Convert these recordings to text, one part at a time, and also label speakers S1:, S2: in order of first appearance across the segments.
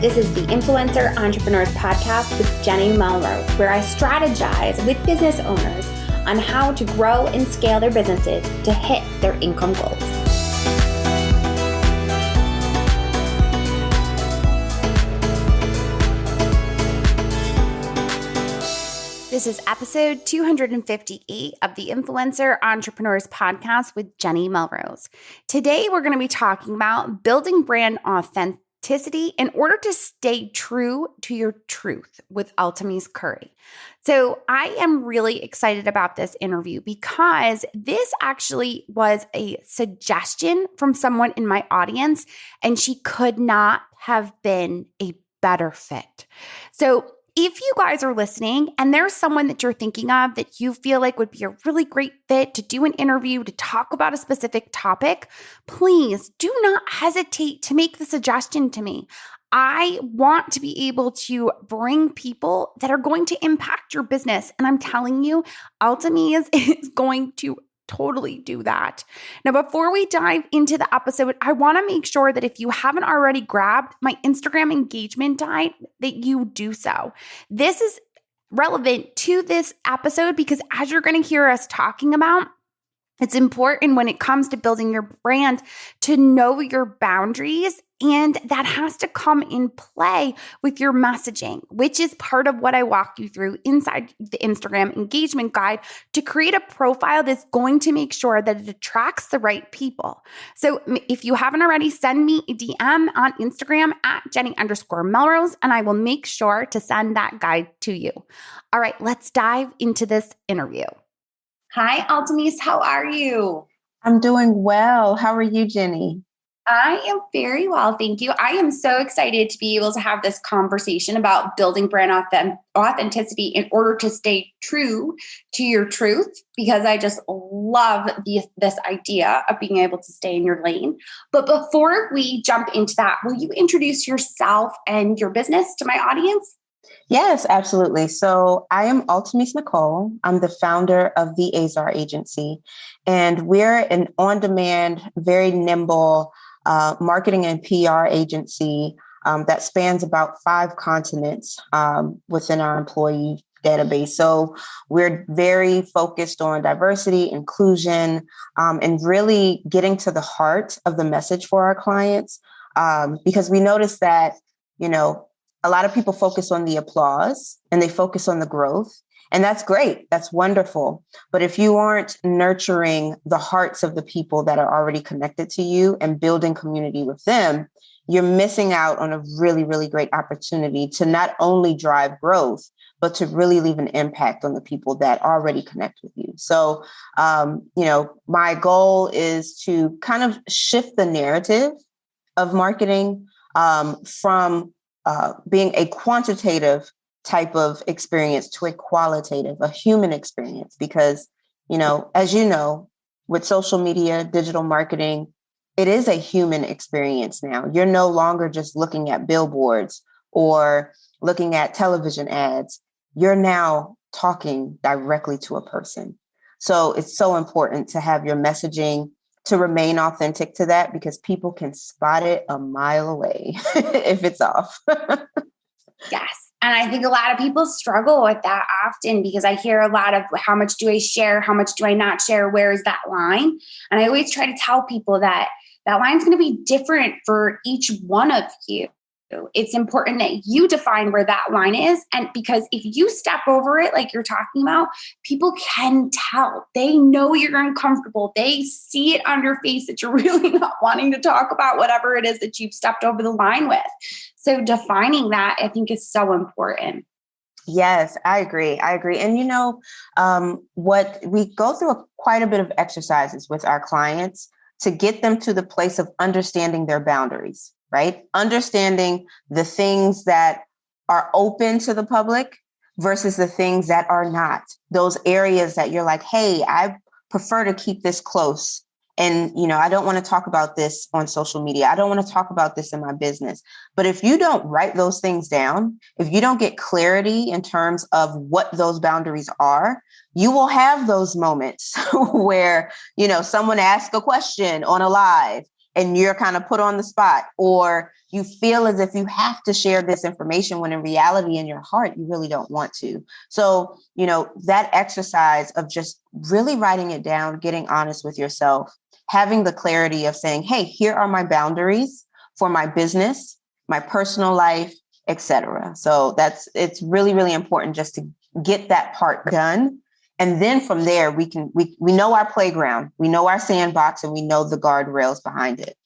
S1: This is the Influencer Entrepreneurs Podcast with Jenny Melrose, where I strategize with business owners on how to grow and scale their businesses to hit their income goals. This is episode 258 of the Influencer Entrepreneurs Podcast with Jenny Melrose. Today, we're going to be talking about building brand authenticity in order to stay true to your truth with Altimese Curry. So I am really excited about this interview because this actually was a suggestion from someone in my audience, and she could not have been a better fit. So if you guys are listening and there's someone that you're thinking of that you feel like would be a really great fit to do an interview to talk about a specific topic, please do not hesitate to make the suggestion to me. I want to be able to bring people that are going to impact your business. And I'm telling you, Altimese is going to totally do that. Now, before we dive into the episode, I want to make sure that if you haven't already grabbed my Instagram engagement guide, that you do so. This is relevant to this episode because as you're going to hear us talking about, it's important when it comes to building your brand to know your boundaries, and that has to come in play with your messaging, which is part of what I walk you through inside the Instagram engagement guide to create a profile that's going to make sure that it attracts the right people. So if you haven't already, send me a DM on Instagram at Jenny_Melrose, and I will make sure to send that guide to you. All right, let's dive into this interview. Hi, Altimese. How are you?
S2: I'm doing well. How are you, Jenny?
S1: I am very well, thank you. I am so excited to be able to have this conversation about building brand authenticity in order to stay true to your truth, because I just love this idea of being able to stay in your lane. But before we jump into that, will you introduce yourself and your business to my audience?
S2: Yes, absolutely. So I am Altimese Nicole. I'm the founder of the Azar Agency, and we're an on-demand, very nimble marketing and PR agency that spans about 5 continents within our employee database. So we're very focused on diversity, inclusion, and really getting to the heart of the message for our clients, because we notice that, a lot of people focus on the applause and they focus on the growth. And that's great. That's wonderful. But if you aren't nurturing the hearts of the people that are already connected to you and building community with them, you're missing out on a really, really great opportunity to not only drive growth, but to really leave an impact on the people that already connect with you. So, my goal is to kind of shift the narrative of marketing from being a quantitative type of experience to a qualitative, a human experience. Because, as you know, with social media, digital marketing, it is a human experience now. You're no longer just looking at billboards or looking at television ads. You're now talking directly to a person. So it's so important to have your messaging to remain authentic to that, because people can spot it a mile away if it's off.
S1: Yes. And I think a lot of people struggle with that often, because I hear a lot of how much do I share? How much do I not share? Where is that line? And I always try to tell people that that line's going to be different for each one of you. It's important that you define where that line is. And because if you step over it, like you're talking about, people can tell. They know you're uncomfortable. They see it on your face that you're really not wanting to talk about whatever it is that you've stepped over the line with. So defining that, I think, is so important.
S2: Yes, I agree. And what we go through quite a bit of exercises with our clients to get them to the place of understanding their boundaries, right? Understanding the things that are open to the public versus the things that are not. Those areas that you're like, hey, I prefer to keep this close And, I don't want to talk about this on social media. I don't want to talk about this in my business. But if you don't write those things down, if you don't get clarity in terms of what those boundaries are, you will have those moments where, someone asks a question on a live and you're kind of put on the spot, or you feel as if you have to share this information when in reality, in your heart, you really don't want to. So, that exercise of just really writing it down, getting honest with yourself, having the clarity of saying, hey, here are my boundaries for my business, my personal life, etc. So it's really, really important just to get that part done. And then from there, we know our playground, we know our sandbox, and we know the guardrails behind it.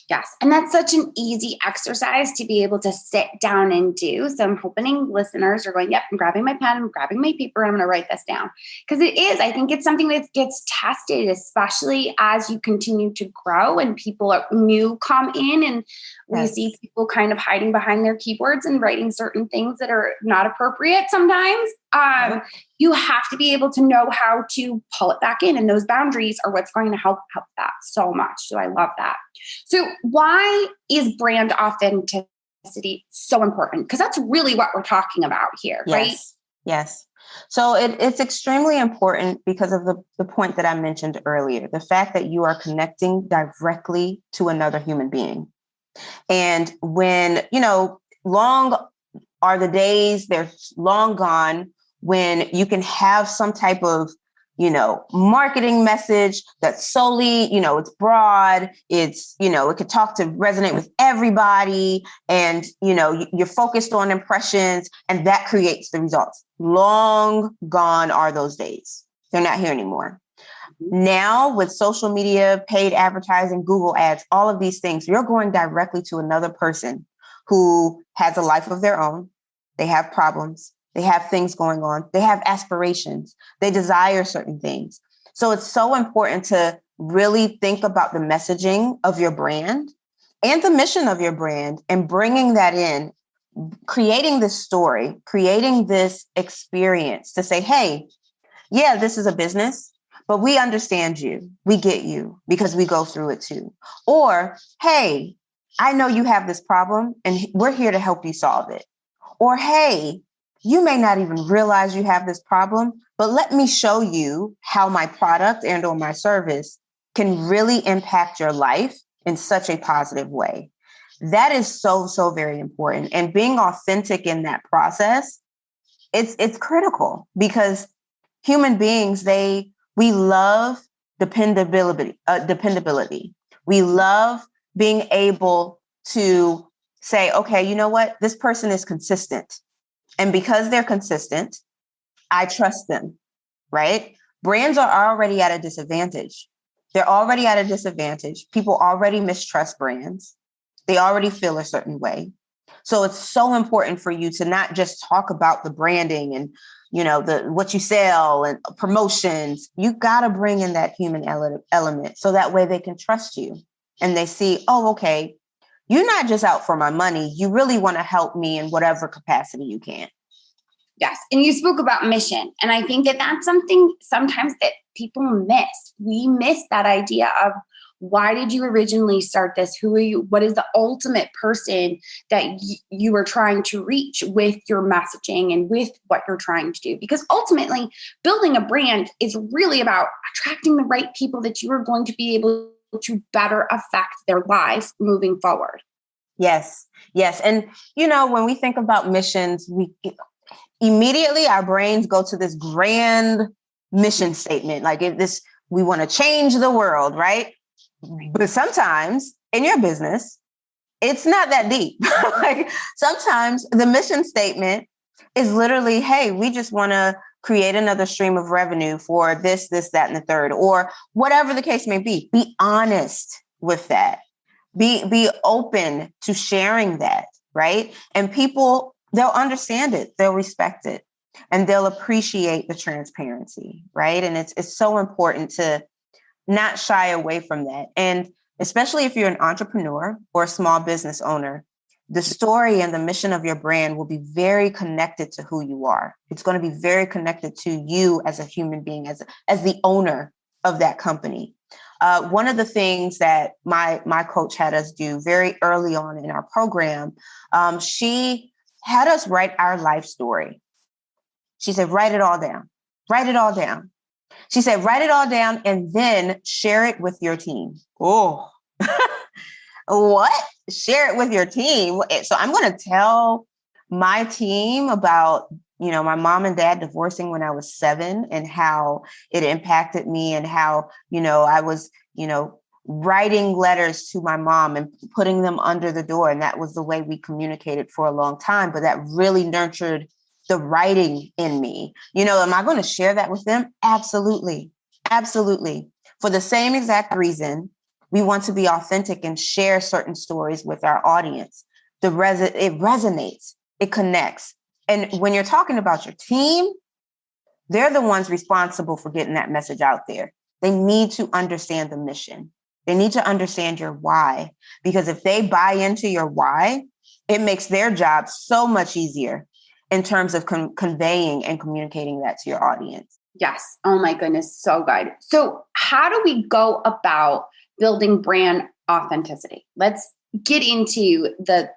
S1: Yes. And that's such an easy exercise to be able to sit down and do. So I'm hoping listeners are going, yep, I'm grabbing my pen, I'm grabbing my paper, and I'm going to write this down. Because I think it's something that gets tested, especially as you continue to grow and people new come in, and we see people kind of hiding behind their keyboards and writing certain things that are not appropriate sometimes. You have to be able to know how to pull it back in, and those boundaries are what's going to help that so much. So I love that. So why is brand authenticity so important? Because that's really what we're talking about here, right?
S2: Yes. So it's extremely important because of the point that I mentioned earlier, the fact that you are connecting directly to another human being. And when, long are the days, they're long gone, when you can have some type of, marketing message that's solely, it's broad, it's, it could resonate with everybody. And, you're focused on impressions, and that creates the results. Long gone are those days. They're not here anymore. Now with social media, paid advertising, Google ads, all of these things, you're going directly to another person who has a life of their own. They have problems. They have things going on. They have aspirations. They desire certain things. So it's so important to really think about the messaging of your brand and the mission of your brand, and bringing that in, creating this story, creating this experience to say, hey, yeah, this is a business, but we understand you. We get you because we go through it too. Or, hey, I know you have this problem and we're here to help you solve it. Or, hey, you may not even realize you have this problem, but let me show you how my product and or my service can really impact your life in such a positive way. That is so, so very important. And being authentic in that process, it's critical, because human beings, we love dependability. We love being able to say, okay, you know what? This person is consistent. And because they're consistent, I trust them, right? Brands are already at a disadvantage. They're already at a disadvantage. People already mistrust brands. They already feel a certain way. So it's so important for you to not just talk about the branding and, what you sell and promotions. You got to bring in that human element, so that way they can trust you and they see, oh, okay, you're not just out for my money. You really want to help me in whatever capacity you can.
S1: Yes. And you spoke about mission. And I think that that's something sometimes that people miss. We miss that idea of, why did you originally start this? Who are you? What is the ultimate person that you are trying to reach with your messaging and with what you're trying to do? Because ultimately, building a brand is really about attracting the right people that you are going to be able to better affect their lives moving forward.
S2: Yes. And, when we think about missions, immediately our brains go to this grand mission statement. Like, we want to change the world, right? But sometimes in your business, it's not that deep. Like, sometimes the mission statement is literally, hey, we just want to create another stream of revenue for this, that, and the third, or whatever the case may be. Be honest with that. Be open to sharing that, right? And people, they'll understand it, they'll respect it, and they'll appreciate the transparency, right? And it's so important to not shy away from that. And especially if you're an entrepreneur or a small business owner, the story and the mission of your brand will be very connected to who you are. It's going to be very connected to you as a human being, as the owner of that company. One of the things that my coach had us do very early on in our program, she had us write our life story. She said, write it all down. Write it all down. She said, write it all down and then share it with your team. Oh, what? Share it with your team. So I'm going to tell my team about, my mom and dad divorcing when I was 7 and how it impacted me and how, I was, writing letters to my mom and putting them under the door. And that was the way we communicated for a long time. But that really nurtured the writing in me. Am I going to share that with them? Absolutely. Absolutely. For the same exact reason, we want to be authentic and share certain stories with our audience. It resonates, it connects. And when you're talking about your team, they're the ones responsible for getting that message out there. They need to understand the mission. They need to understand your why, because if they buy into your why, it makes their job so much easier in terms of conveying and communicating that to your audience.
S1: Yes. Oh my goodness. So good. So how do we go about building brand authenticity? Let's get into the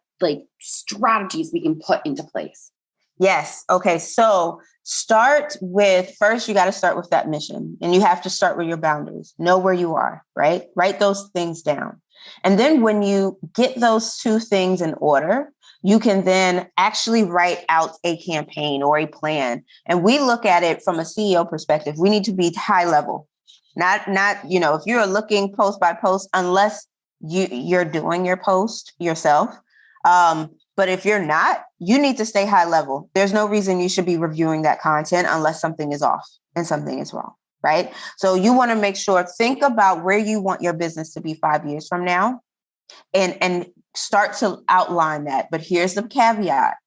S1: strategies we can put into place.
S2: Yes. Okay. So first, you got to start with that mission, and you have to start with your boundaries. Know where you are, right? Write those things down. And then when you get those two things in order, you can then actually write out a campaign or a plan. And we look at it from a CEO perspective. We need to be high level, not, if you're looking post by post, unless you're doing your post yourself. But if you're not, you need to stay high level. There's no reason you should be reviewing that content unless something is off and something is wrong, right? So you want to make sure, think about where you want your business to be 5 years from now and start to outline that. But here's the caveat.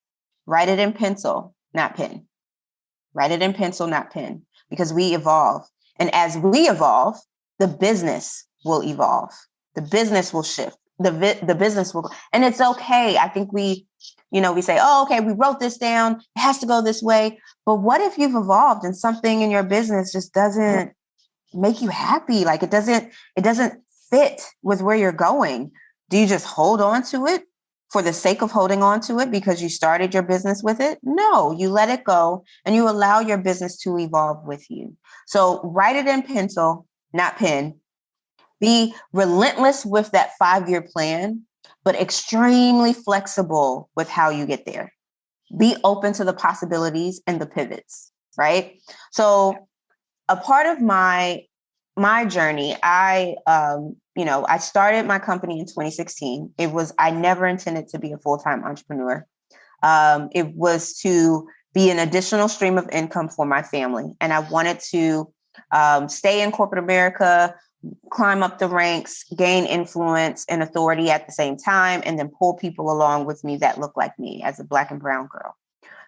S2: Write it in pencil, not pen. Write it in pencil, not pen, because we evolve. And as we evolve, the business will evolve. The business will shift. The business will, and it's okay. I think we say, oh, okay, we wrote this down. It has to go this way. But what if you've evolved and something in your business just doesn't make you happy? Like it doesn't fit with where you're going. Do you just hold on to it for the sake of holding on to it because you started your business with it? No, you let it go and you allow your business to evolve with you. So write it in pencil, not pen. Be relentless with that 5-year plan, but extremely flexible with how you get there. Be open to the possibilities and the pivots, right? So a part of my journey, I started my company in 2016. I never intended to be a full-time entrepreneur. It was to be an additional stream of income for my family. And I wanted to stay in corporate America, climb up the ranks, gain influence and authority at the same time, and then pull people along with me that look like me as a Black and brown girl.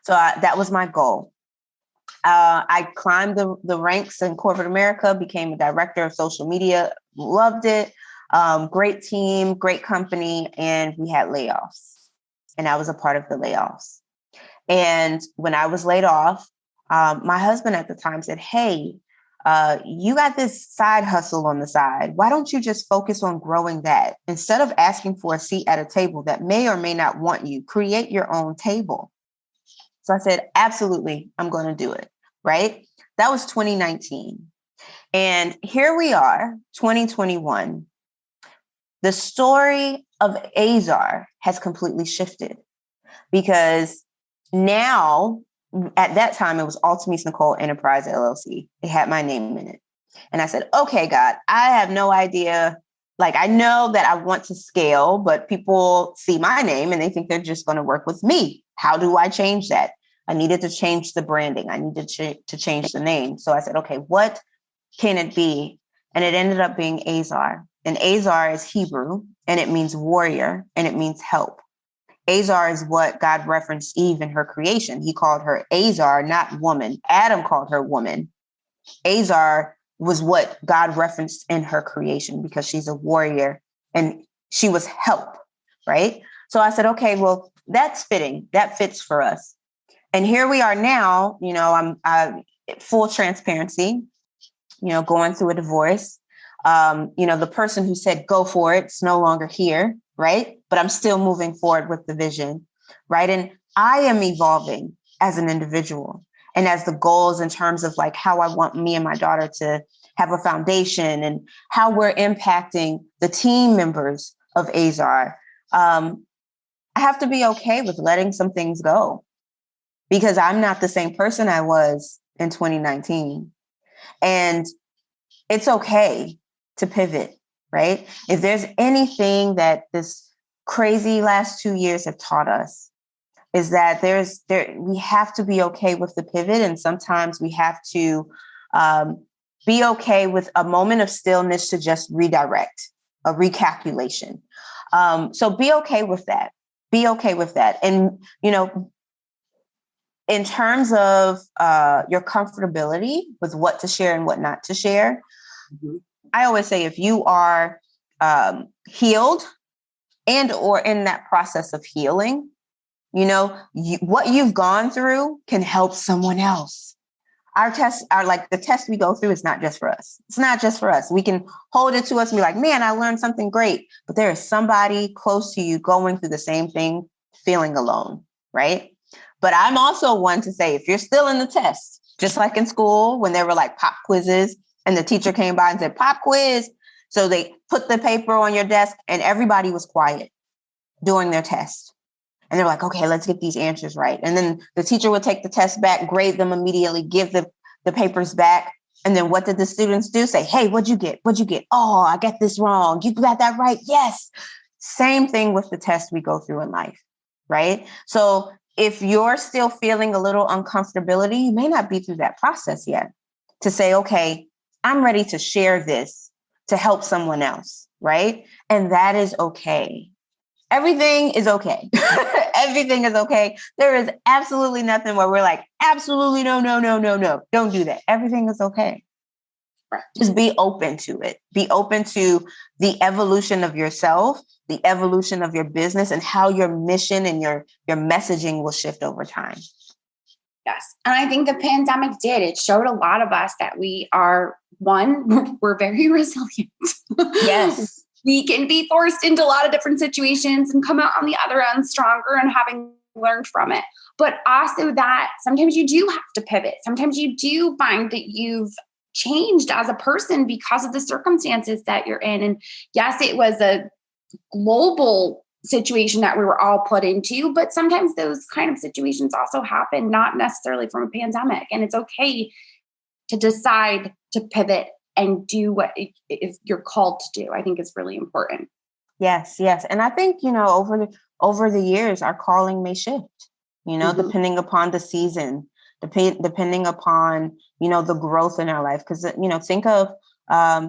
S2: So that was my goal. I climbed the ranks in corporate America, became a director of social media, loved it. Great team, great company, and we had layoffs. And I was a part of the layoffs. And when I was laid off, my husband at the time said, hey, you got this side hustle on the side. Why don't you just focus on growing that? Instead of asking for a seat at a table that may or may not want you, create your own table. So I said, absolutely, I'm going to do it. Right? That was 2019. And here we are, 2021. The story of Azar has completely shifted because now, at that time, it was Altimese Nicole Enterprise LLC. It had my name in it. And I said, okay, God, I have no idea. Like, I know that I want to scale, but people see my name and they think they're just going to work with me. How do I change that? I needed to change the branding. I needed to change the name. So I said, okay, what can it be? And it ended up being Azar. And Azar is Hebrew, and it means warrior, and it means help. Azar is what God referenced Eve in her creation. He called her Azar, not woman. Adam called her woman. Azar was what God referenced in her creation because she's a warrior and she was help, right? So I said, okay, well, that's fitting. That fits for us. And here we are now, I'm full transparency, going through a divorce. The person who said, go for it, it's no longer here, right? But I'm still moving forward with the vision, right? And I am evolving as an individual and as the goals in terms of like how I want me and my daughter to have a foundation and how we're impacting the team members of Azar. I have to be okay with letting some things go because I'm not the same person I was in 2019. And it's okay to pivot, right? If there's anything that this crazy last 2 years have taught us, is that we have to be okay with the pivot. And sometimes we have to be okay with a moment of stillness to just redirect, a recalculation. So be okay with that. Be okay with that. And, in terms of your comfortability with what to share and what not to share, I always say if you are healed and or in that process of healing, what you've gone through can help someone else. Our tests are like the test we go through is not just for us. It's not just for us. We can hold it to us and be like, man, I learned something great. But there is somebody close to you going through the same thing, feeling alone, right? But I'm also one to say, if you're still in the test, just like in school, when there were like pop quizzes and the teacher came by and said, pop quiz. So they put the paper on your desk and everybody was quiet during their test. And they're like, okay, let's get these answers right. And then the teacher would take the test back, grade them immediately, give the papers back. And then what did the students do? Say, hey, what'd you get? What'd you get? Oh, I got this wrong. You got that right. Yes. Same thing with the test we go through in life, right? So if you're still feeling a little uncomfortability, you may not be through that process yet to say, okay, I'm ready to share this to help someone else, right? And that is okay. Everything is okay. Everything is okay. There is absolutely nothing where we're like, absolutely no. Don't do that. Everything is okay. Right. Just be open to it. Be open to the evolution of yourself, the evolution of your business, and how your mission and your messaging will shift over time.
S1: Yes. And I think the pandemic did. It showed a lot of us that we are, we're very resilient.
S2: Yes.
S1: We can be forced into a lot of different situations and come out on the other end stronger and having learned from it. But also that sometimes you do have to pivot. Sometimes you do find that you've changed as a person because of the circumstances that you're in. And yes, it was a global situation that we were all put into, but sometimes those kind of situations also happen, not necessarily from a pandemic. And it's okay to decide to pivot and do what is you're called to do. I think is really important.
S2: Yes. And I think, over the years, our calling may shift, depending upon the season, depending upon, the growth in our life. Because, think of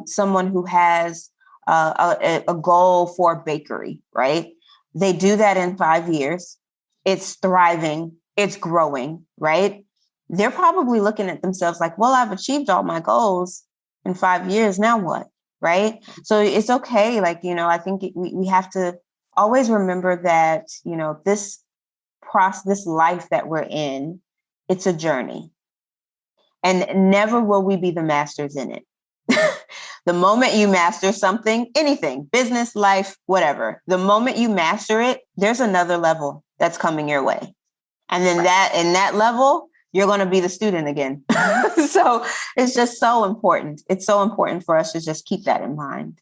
S2: someone who has a goal for a bakery, right? They do that in 5 years. It's thriving. It's growing, right? They're probably looking at themselves like, well, I've achieved all my goals in 5 years. Now what? Right. So it's okay. Like, I think we have to always remember that, this life that we're in, it's a journey and never will we be the masters in it. The moment you master something, anything, business, life, whatever, the moment you master it, there's another level that's coming your way. And then in that level, you're going to be the student again. So it's just so important. It's so important for us to just keep that in mind.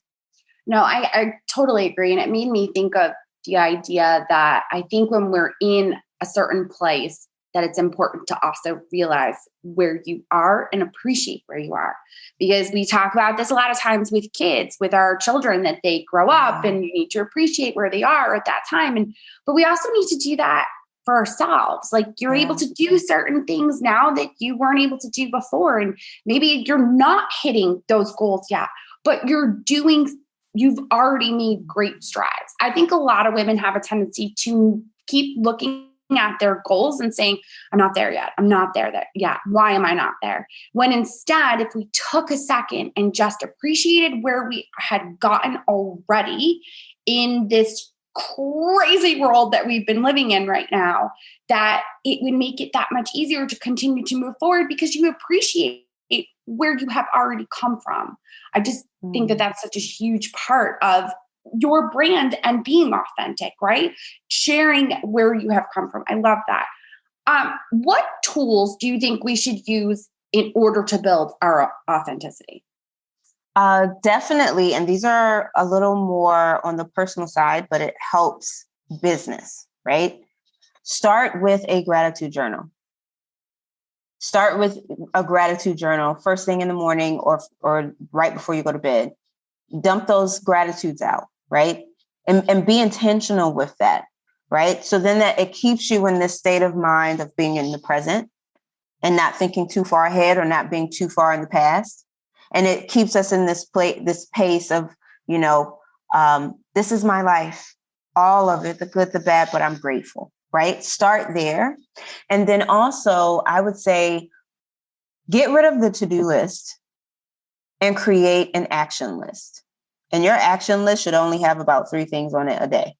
S1: No, I totally agree. And it made me think of the idea that I think when we're in a certain place, that it's important to also realize where you are and appreciate where you are. Because we talk about this a lot of times with kids, with our children, that they grow up and you need to appreciate where they are at that time. But we also need to do that for ourselves. Like you're able to do certain things now that you weren't able to do before. And maybe you're not hitting those goals yet, but you've already made great strides. I think a lot of women have a tendency to keep looking at their goals and saying, I'm not there yet. I'm not there yet. Why am I not there? When instead, if we took a second and just appreciated where we had gotten already in this crazy world that we've been living in right now, that it would make it that much easier to continue to move forward because you appreciate where you have already come from. I just think that that's such a huge part of your brand and being authentic, right? Sharing where you have come from. I love that. What tools do you think we should use in order to build our authenticity?
S2: Definitely. And these are a little more on the personal side, but it helps business, right? Start with a gratitude journal. Start with a gratitude journal first thing in the morning or right before you go to bed. Dump those gratitudes out, right? And be intentional with that, right? So then that it keeps you in this state of mind of being in the present and not thinking too far ahead or not being too far in the past. And it keeps us in this pace of, this is my life, all of it, the good, the bad, but I'm grateful, right? Start there. And then also, I would say, get rid of the to-do list and create an action list. And your action list should only have about 3 things on it a day.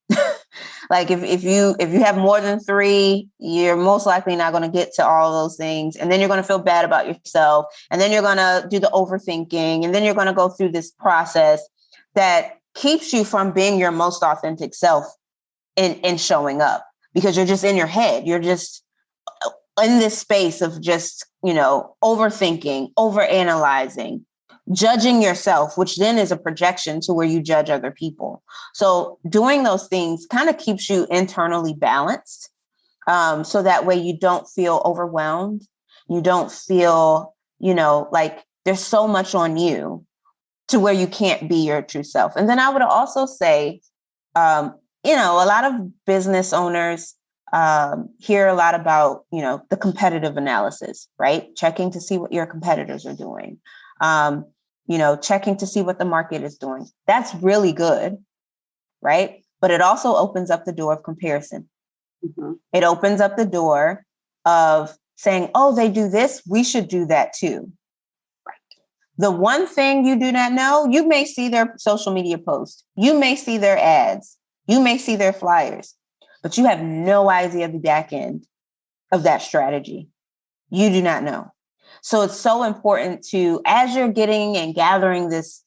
S2: Like if you have more than 3, you're most likely not going to get to all those things. And then you're going to feel bad about yourself. And then you're going to do the overthinking. And then you're going to go through this process that keeps you from being your most authentic self in showing up, because you're just in your head. You're just in this space of just, overthinking, overanalyzing, judging yourself, which then is a projection to where you judge other people. So doing those things kind of keeps you internally balanced. So that way you don't feel overwhelmed. You don't feel, like there's so much on you to where you can't be your true self. And then I would also say, a lot of business owners hear a lot about, the competitive analysis, right? Checking to see what your competitors are doing. Checking to see what the market is doing. That's really good, right? But it also opens up the door of comparison. Mm-hmm. It opens up the door of saying, oh, they do this, we should do that too. Right. The one thing you do not know, you may see their social media posts, you may see their ads, you may see their flyers, but you have no idea the back end of that strategy. You do not know. So it's so important to, as you're getting and gathering this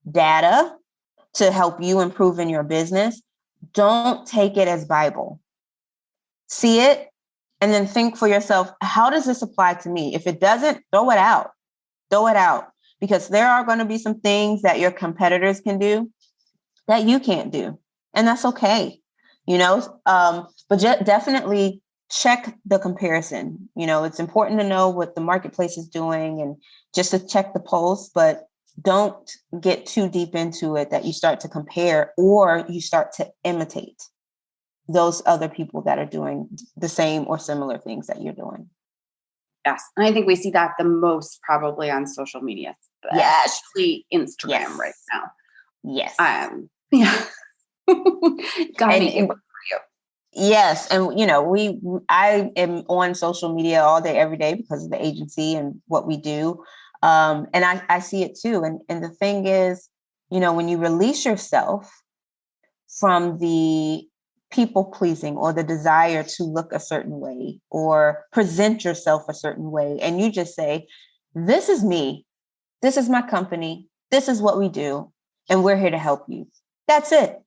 S2: data to help you improve in your business, don't take it as Bible. See it and then think for yourself, how does this apply to me? If it doesn't, throw it out. Throw it out, because there are going to be some things that your competitors can do that you can't do. And that's okay. But definitely check the comparison. It's important to know what the marketplace is doing and just to check the pulse, but don't get too deep into it that you start to compare or you start to imitate those other people that are doing the same or similar things that you're doing.
S1: Yes. And I think we see that the most probably on social media, especially Instagram right now.
S2: Yes.
S1: Yeah. Gotta make it work for you.
S2: Yes. And, I am on social media all day, every day because of the agency and what we do. And I see it too. And the thing is, when you release yourself from the people pleasing or the desire to look a certain way or present yourself a certain way, and you just say, this is me, this is my company, this is what we do, and we're here to help you. That's it.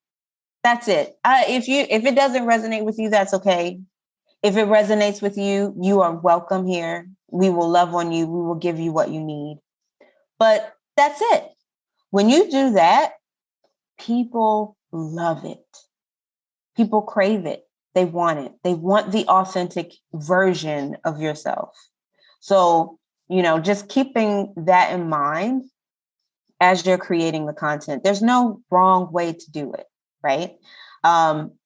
S2: That's it. If it doesn't resonate with you, that's okay. If it resonates with you, you are welcome here. We will love on you. We will give you what you need. But that's it. When you do that, people love it. People crave it. They want it. They want the authentic version of yourself. So, just keeping that in mind as you're creating the content. There's no wrong way to do it, right?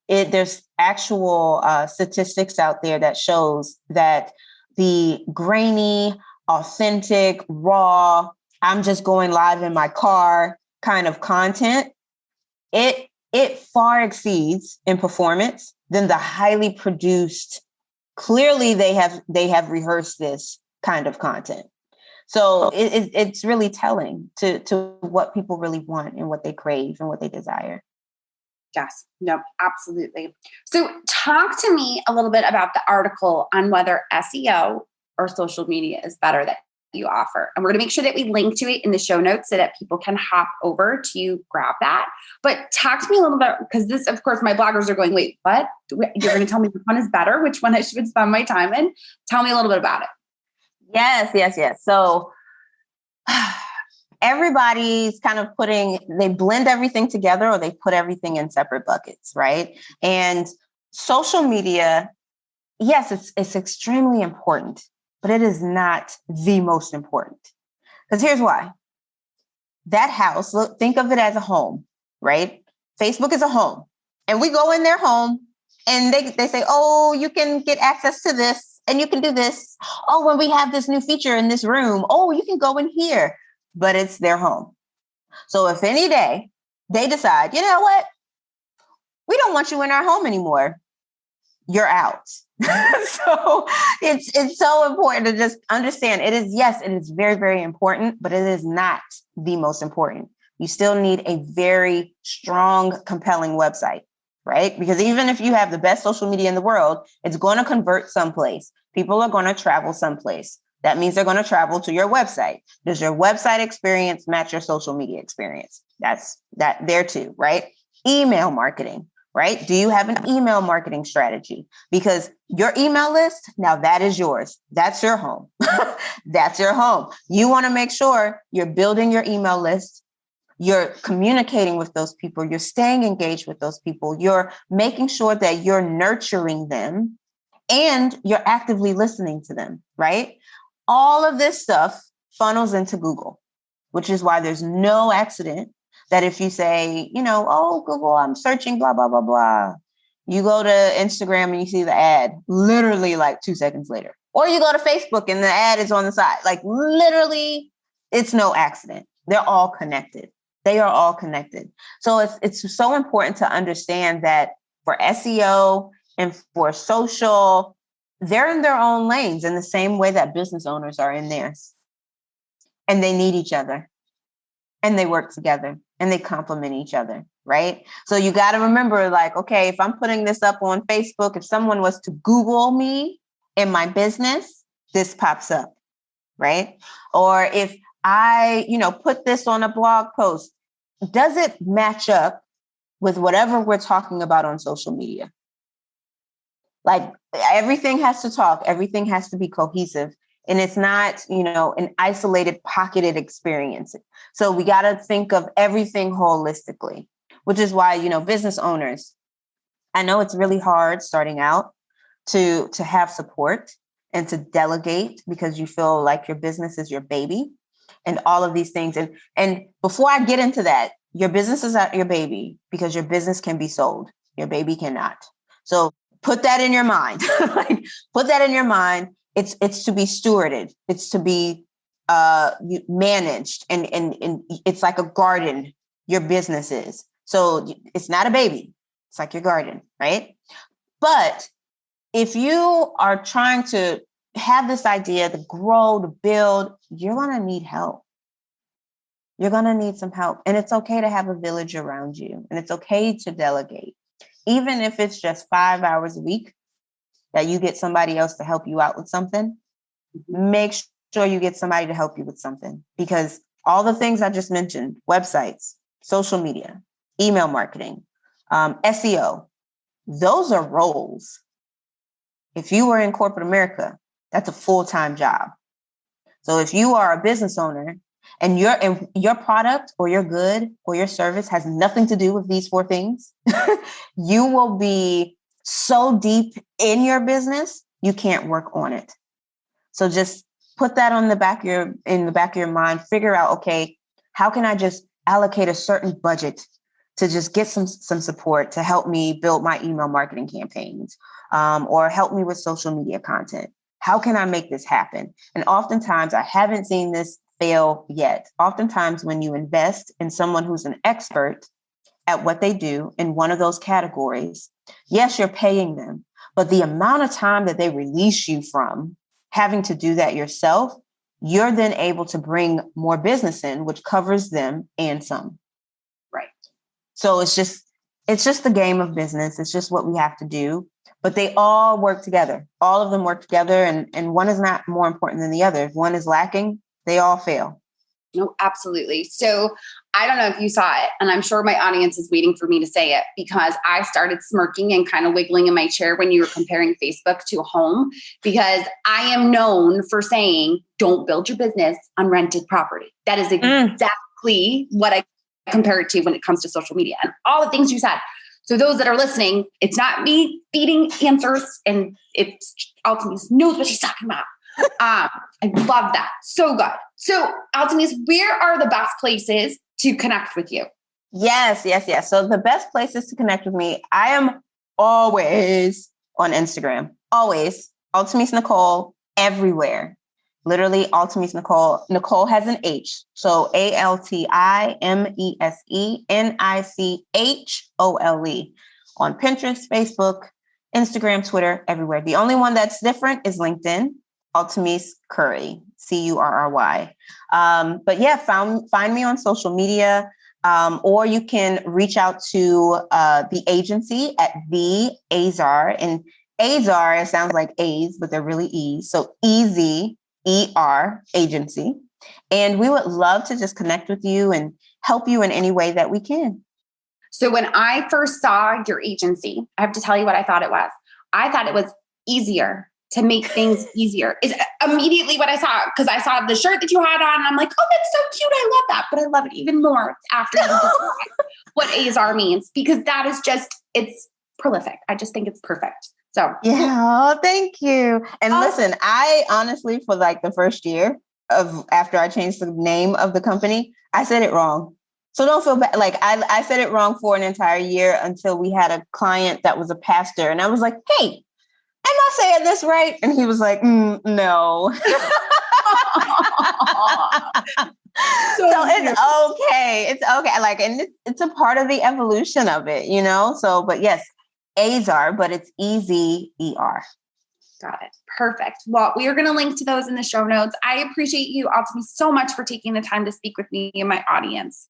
S2: There's actual statistics out there that shows that the grainy, authentic, raw, I'm just going live in my car kind of content, it far exceeds in performance than the highly produced, clearly they have rehearsed this kind of content. So it's really telling to what people really want and what they crave and what they desire.
S1: Yes, no, absolutely. So talk to me a little bit about the article on whether SEO or social media is better that you offer. And we're going to make sure that we link to it in the show notes so that people can hop over to grab that. But talk to me a little bit, because this, of course, my bloggers are going, wait, what? You're going to tell me which one is better, which one I should spend my time in? Tell me a little bit about it.
S2: Yes. So everybody's kind of they blend everything together, or they put everything in separate buckets, right? And social media, yes, it's extremely important, but it is not the most important. Because here's why. That house, think of it as a home, right? Facebook is a home. And we go in their home and they say, oh, you can get access to this and you can do this. Oh, when we have this new feature in this room, oh, you can go in here. But it's their home. So if any day they decide, you know what? We don't want you in our home anymore. You're out. So it's so important to just understand it is very, very important, but it is not the most important. You still need a very strong, compelling website, right? Because even if you have the best social media in the world, it's going to convert someplace. People are going to travel someplace. That means they're going to travel to your website. Does your website experience match your social media experience? That's that there too, right? Email marketing, right? Do you have an email marketing strategy? Because your email list, now that is yours. That's your home. That's your home. You want to make sure you're building your email list. You're communicating with those people. You're staying engaged with those people. You're making sure that you're nurturing them and you're actively listening to them, right? All of this stuff funnels into Google, which is why there's no accident that if you say, oh, Google, I'm searching, blah, blah, blah, blah. You go to Instagram and you see the ad literally like 2 seconds later. Or you go to Facebook and the ad is on the side. Like literally, it's no accident. They're all connected. They are all connected. So it's so important to understand that for SEO and for social, they're in their own lanes in the same way that business owners are in theirs. And they need each other. And they work together and they complement each other, right? So you got to remember, like, okay, if I'm putting this up on Facebook, if someone was to Google me in my business, this pops up, right? Or if I, put this on a blog post, does it match up with whatever we're talking about on social media? Like everything has to talk, everything has to be cohesive. And it's not, an isolated, pocketed experience. So we got to think of everything holistically, which is why, business owners, I know it's really hard starting out to have support and to delegate because you feel like your business is your baby and all of these things. And before I get into that, your business is not your baby because your business can be sold. Your baby cannot. So put that in your mind. Put that in your mind. It's to be stewarded. It's to be managed, and it's like a garden. Your business is. So it's not a baby. It's like your garden, right? But if you are trying to have this idea to grow, to build, you're going to need help. You're going to need some help. And it's okay to have a village around you. And it's okay to delegate. Even if it's just 5 hours a week that you get somebody else to help you out with something, make sure you get somebody to help you with something. Because all the things I just mentioned, websites, social media, email marketing, SEO, those are roles. If you were in corporate America, that's a full-time job. So if you are a business owner and your product or your good or your service has nothing to do with these 4 things, you will be so deep in your business, you can't work on it. So just put that in the back of your mind, figure out, okay, how can I just allocate a certain budget to just get some support to help me build my email marketing campaigns, or help me with social media content? How can I make this happen? And oftentimes, I haven't seen this fail yet. Oftentimes, when you invest in someone who's an expert at what they do in one of those categories, yes, you're paying them, but the amount of time that they release you from having to do that yourself, you're then able to bring more business in, which covers them and some.
S1: Right.
S2: So it's just the game of business. It's just what we have to do. but they all work together. All of them work together, and one is not more important than the other. If one is lacking, they all fail.
S1: No, absolutely. So I don't know if you saw it, and I'm sure my audience is waiting for me to say it, because I started smirking and kind of wiggling in my chair when you were comparing Facebook to a home, because I am known for saying, don't build your business on rented property. That is exactly what I compare it to when it comes to social media and all the things you said. So those that are listening, it's not me feeding answers, and it's Altimese knows what she's talking about. I love that. So good. So Altimese, where are the best places to connect with you?
S2: Yes. So the best places to connect with me, I am always on Instagram. Always. Altimese Nicole everywhere. Literally Altimese Nicole. Nicole has an H. So ALTIMESENICHOLE on Pinterest, Facebook, Instagram, Twitter, everywhere. The only one that's different is LinkedIn. Altimese Curry, Curry. But yeah, find me on social media, or you can reach out to the agency at the Azar. And Azar, it sounds like A's, but they're really E's. So Easy, ER agency. And we would love to just connect with you and help you in any way that we can.
S1: So when I first saw your agency, I have to tell you what I thought it was. I thought it was easier to make things easier is immediately what I saw, because I saw the shirt that you had on and I'm like, oh, that's so cute. I love that. But I love it even more after you describe what Azar means, because that is just, it's prolific. I just think it's perfect. So
S2: yeah, thank you. And listen, I honestly, for like the first year after I changed the name of the company, I said it wrong. So don't feel bad. Like I said it wrong for an entire year until we had a client that was a pastor. And I was like, hey, am I saying this right? And he was like, no. So it's okay. It's okay. Like, and it's a part of the evolution of it, you know? So, but yes, Azar, but it's easy ER.
S1: Got it. Perfect. Well, we are going to link to those in the show notes. I appreciate you, Altimese, so much for taking the time to speak with me and my audience.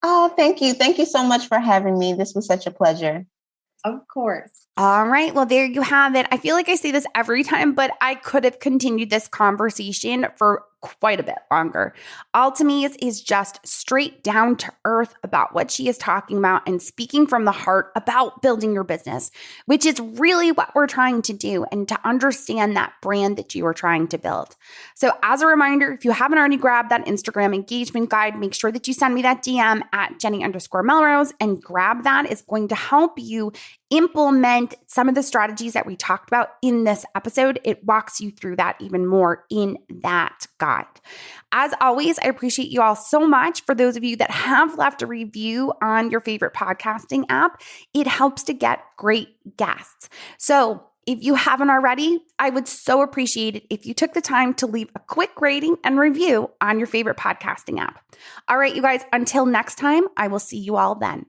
S2: Oh, thank you. Thank you so much for having me. This was such a pleasure.
S1: Of course. All right. Well, there you have it. I feel like I say this every time, but I could have continued this conversation for quite a bit longer. Altimese is just straight down to earth about what she is talking about and speaking from the heart about building your business, which is really what we're trying to do, and to understand that brand that you are trying to build. So as a reminder, if you haven't already grabbed that Instagram engagement guide, make sure that you send me that DM at Jenny_Melrose and grab that. It's going to help you implement some of the strategies that we talked about in this episode. It walks you through that even more in that guide. As always, I appreciate you all so much. For those of you that have left a review on your favorite podcasting app, it helps to get great guests. So if you haven't already, I would so appreciate it if you took the time to leave a quick rating and review on your favorite podcasting app. All right, you guys, until next time, I will see you all then.